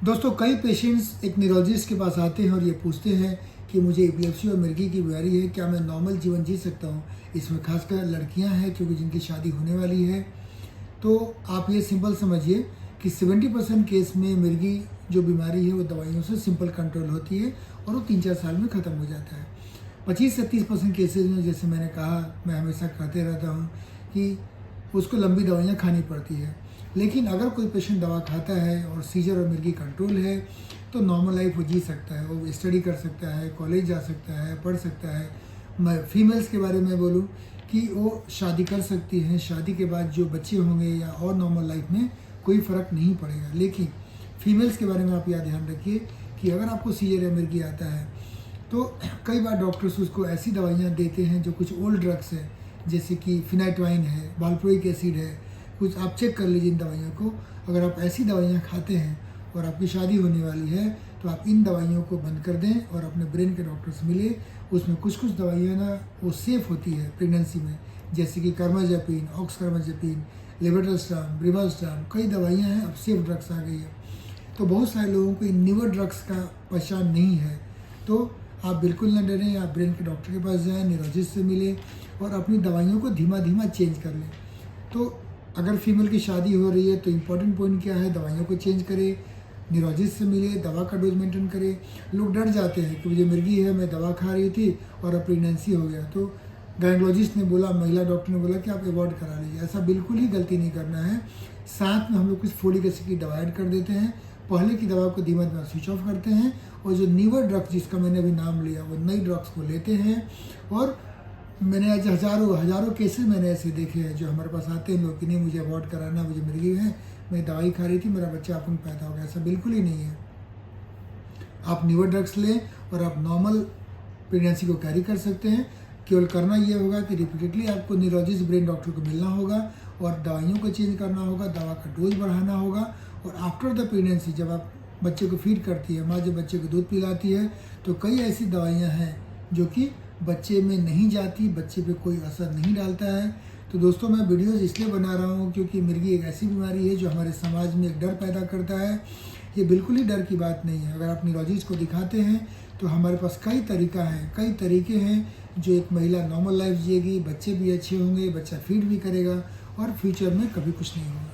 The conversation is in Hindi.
दोस्तों, कई पेशेंट्स एक न्यूरोलॉजिस्ट के पास आते हैं और ये पूछते हैं कि मुझे एपिलेप्सी और मिर्गी की बीमारी है, क्या मैं नॉर्मल जीवन जी सकता हूँ। इसमें खासकर लड़कियां हैं क्योंकि जिनकी शादी होने वाली है। तो आप ये सिंपल समझिए कि 70% केस में मिर्गी जो बीमारी है वो दवाइयों से सिंपल कंट्रोल होती है और वो 3-4 साल में ख़त्म हो जाता है। 25 से 30% केसेज में, जैसे मैंने कहा, मैं हमेशा कहते रहता हूँ कि उसको लंबी दवाइयाँ खानी पड़ती है। लेकिन अगर कोई पेशेंट दवा खाता है और सीजर और मिर्गी कंट्रोल है तो नॉर्मल लाइफ वो जी सकता है, वो स्टडी कर सकता है, कॉलेज जा सकता है, पढ़ सकता है। मैं फीमेल्स के बारे में बोलूँ कि वो शादी कर सकती हैं, शादी के बाद जो बच्चे होंगे या और नॉर्मल लाइफ में कोई फ़र्क नहीं पड़ेगा। लेकिन फीमेल्स के बारे में आप यह ध्यान रखिए कि अगर आपको सीजर या मिर्गी आता है तो कई बार डॉक्टर्स उसको ऐसी दवाइयाँ देते हैं जो कुछ ओल्ड ड्रग्स है, जैसे कि फिनाइटवाइन है, वाल्प्रोइक एसिड है। कुछ आप चेक कर लीजिए इन दवाइयों को। अगर आप ऐसी दवाइयाँ खाते हैं और आपकी शादी होने वाली है तो आप इन दवाइयों को बंद कर दें और अपने ब्रेन के डॉक्टर से मिले। उसमें कुछ दवाइयाँ ना वो सेफ़ होती है प्रेगनेंसी में, जैसे कि कार्बाजेपिन, ऑक्सकार्बाजेपिन, लेवेटोस्टाम, ब्रिवास्टाम, कई दवाइयाँ हैं, अब सेफ ड्रग्स आ गई है। तो बहुत सारे लोगों को इन न्यूअर ड्रग्स का पहचान नहीं है। तो आप बिल्कुल ना डरें, आप ब्रेन के डॉक्टर के पास जाएं, न्यूरोलॉजिस्ट से मिलें और अपनी दवाइयों को धीमा धीमा चेंज कर लें। तो अगर फीमेल की शादी हो रही है तो इम्पॉर्टेंट पॉइंट क्या है, दवाइयों को चेंज करें, न्यूरोलॉजिस्ट से मिले, दवा का डोज मेंटेन करें। लोग डर जाते हैं कि मुझे मिर्गी है, मैं दवा खा रही थी और अब प्रेगनेंसी हो गया, तो गायनोलॉजिस्ट ने बोला, महिला डॉक्टर ने बोला कि आप अवॉइड करा लीजिए। ऐसा बिल्कुल ही गलती नहीं करना है। साथ में हम लोग कुछ फोलिक एसिड की दवा ऐड कर देते हैं, पहले की दवा को धीमा धीमा स्विच ऑफ करते हैं और जो न्यूअर ड्रग्स जिसका मैंने अभी नाम लिया वो नई ड्रग्स को लेते हैं। और मैंने आज हज़ारों केसेस मैंने ऐसे देखे हैं जो हमारे पास आते हैं लोग कि नहीं मुझे अवॉइड कराना, मुझे मिर्गी है, मैं दवाई खा रही थी, मेरा बच्चा अपन पैदा हो गया। ऐसा बिल्कुल ही नहीं है। आप न्यूअर ड्रग्स लें और आप नॉर्मल प्रेगनेंसी को कैरी कर सकते हैं। केवल करना ये होगा कि रिपीटेडली आपको न्यूरोलॉजिस्ट, ब्रेन डॉक्टर को मिलना होगा और दवाइयों को चेंज करना होगा, दवा का डोज बढ़ाना होगा। और आफ्टर द प्रेगनेंसी जब आप बच्चे को फीड करती है, माँ जब बच्चे को दूध पिलाती है, तो कई ऐसी दवाइयाँ हैं जो कि बच्चे में नहीं जाती, बच्चे पे कोई असर नहीं डालता है। तो दोस्तों, मैं वीडियोज़ इसलिए बना रहा हूँ क्योंकि मिर्गी एक ऐसी बीमारी है जो हमारे समाज में एक डर पैदा करता है। ये बिल्कुल ही डर की बात नहीं है। अगर आप न्यूरोलॉजिस्ट को दिखाते हैं तो हमारे पास कई तरीके हैं जो एक महिला नॉर्मल लाइफ जिएगी, बच्चे भी अच्छे होंगे, बच्चा फीड भी करेगा और फ्यूचर में कभी कुछ नहीं होगा।